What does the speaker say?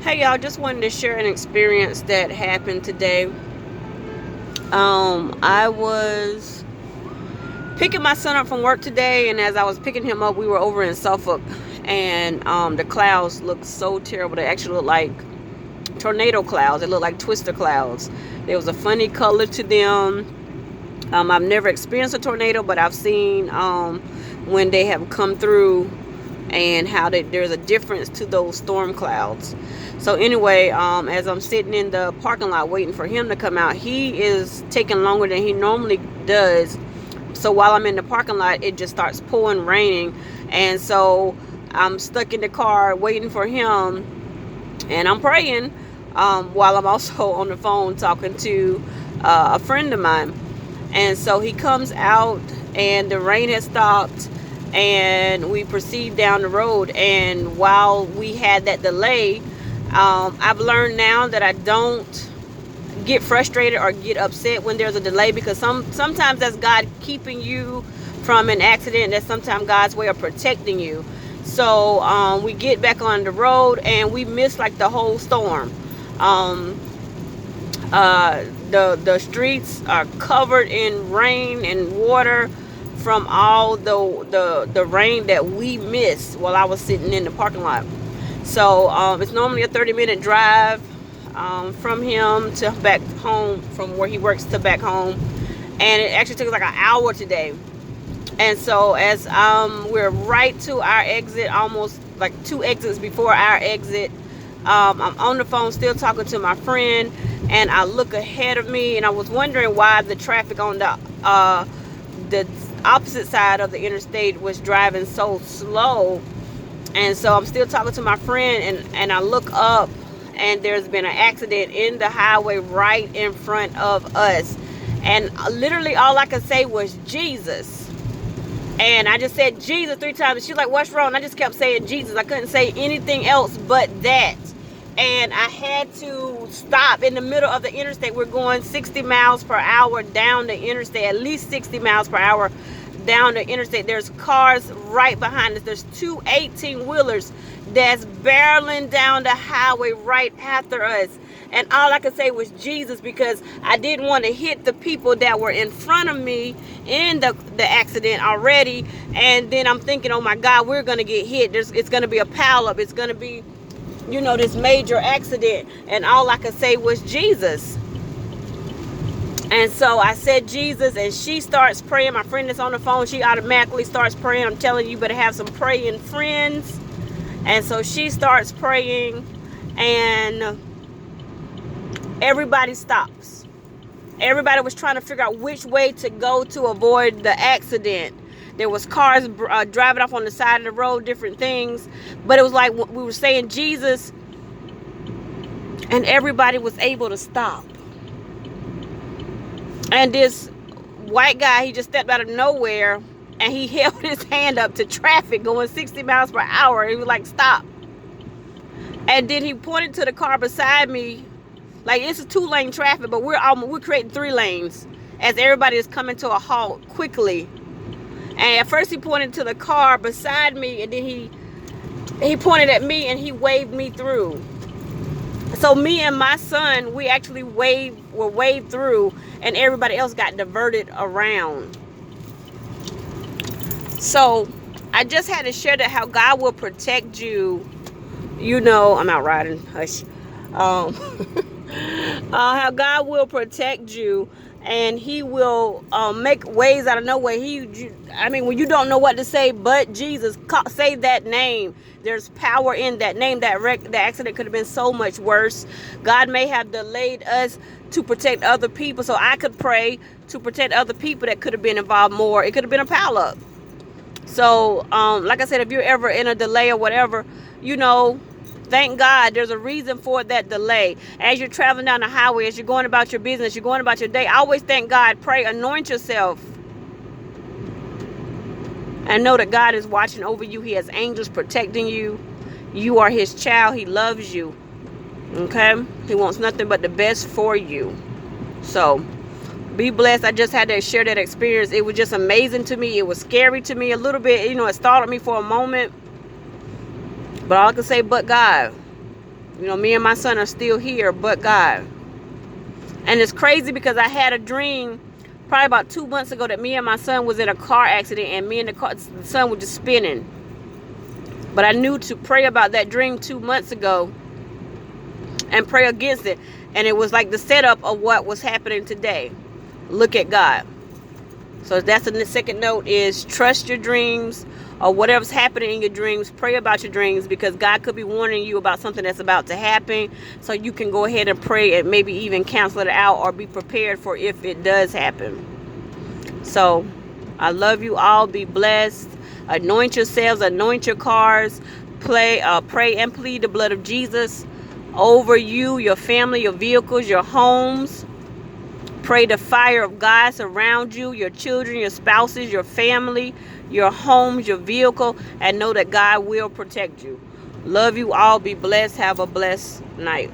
Hey y'all, just wanted to share an experience that happened today. I was picking my son up from work today, and as I was picking him up, we were over in Suffolk, and the clouds looked so terrible. They actually looked like tornado clouds. They looked like twister clouds. There was a funny color to them. I've never experienced a tornado, but I've seen when they have come through and how there's a difference to those storm clouds. So anyway, as I'm sitting in the parking lot waiting for him to come out, he is taking longer than he normally does. So while I'm in the parking lot, it just starts pouring raining, and so I'm stuck in the car waiting for him, and I'm praying while I'm also on the phone talking to a friend of mine. And so he comes out, and the rain has stopped, and we proceed down the road. And while we had that delay, I've learned now that I don't get frustrated or get upset when there's a delay, because sometimes that's God keeping you from an accident. That's sometimes God's way of protecting you. So we get back on the road, and we miss like the whole storm. Um, the streets are covered in rain and water from all the rain that we missed while I was sitting in the parking lot. So it's normally a 30-minute drive from him to back home, from where he works to back home, and it actually took us like an hour today. And so as we're right to our exit, almost like two exits before our exit, I'm on the phone still talking to my friend, and I look ahead of me, and I was wondering why the traffic on the opposite side of the interstate was driving so slow. And so I'm still talking to my friend, and I look up, and there's been an accident in the highway right in front of us. And literally all I could say was Jesus. And I just said Jesus 3 times. And she's like, "What's wrong?" And I just kept saying Jesus. I couldn't say anything else but that. And I had to stop in the middle of the interstate. We're going 60 miles per hour down the interstate, at least 60 miles per hour down the interstate. There's cars right behind us. There's two 18-wheelers that's barreling down the highway right after us. And all I could say was Jesus, because I didn't want to hit the people that were in front of me in the accident already. And then I'm thinking, oh my God, we're going to get hit. It's going to be a pileup. It's going to be, this major accident. And all I could say was Jesus. And so I said Jesus, and she starts praying. My friend that's on the phone, she automatically starts praying. I'm telling you, better have some praying friends. And so she starts praying, and everybody stops. Everybody was trying to figure out which way to go to avoid the accident. There was cars driving off on the side of the road, different things. But it was like we were saying Jesus, and everybody was able to stop. And this white guy, he just stepped out of nowhere, and he held his hand up to traffic going 60 miles per hour. He was like, "Stop." And then he pointed to the car beside me. Like, it's a 2-lane traffic, but we're creating 3 lanes as everybody is coming to a halt quickly. And at first he pointed to the car beside me, and then he pointed at me, and he waved me through. So me and my son, we actually were waved through, and everybody else got diverted around. So I just had to share that, how God will protect you. I'm out riding. Hush. How God will protect you, and He will make ways out of no way. When you don't know what to say, but Jesus, say that name. There's power in that name. The accident could have been so much worse. God may have delayed us to protect other people, so I could pray to protect other people that could have been involved more. It could have been a pileup. So, like I said, if you're ever in a delay or whatever, thank God there's a reason for that delay. As you're traveling down the highway, as you're going about your business, you're going about your day, always thank God, pray, anoint yourself. And know that God is watching over you. He has angels protecting you. You are His child. He loves you. Okay? He wants nothing but the best for you. So, be blessed. I just had to share that experience. It was just amazing to me. It was scary to me a little bit. It startled me for a moment. But all I can say, but God. You know, me and my son are still here, but God. And it's crazy because I had a dream probably about 2 months ago that me and my son was in a car accident, and me and the son were just spinning. But I knew to pray about that dream 2 months ago and pray against it. And it was like the setup of what was happening today. Look at God. So that's the second note, is trust your dreams, or whatever's happening in your dreams. Pray about your dreams, because God could be warning you about something that's about to happen. So you can go ahead and pray and maybe even cancel it out, or be prepared for if it does happen. So I love you all. Be blessed. Anoint yourselves. Anoint your cars. Pray and plead the blood of Jesus over you, your family, your vehicles, your homes. Pray the fire of God surround you, your children, your spouses, your family, your homes, your vehicle, and know that God will protect you. Love you all. Be blessed. Have a blessed night.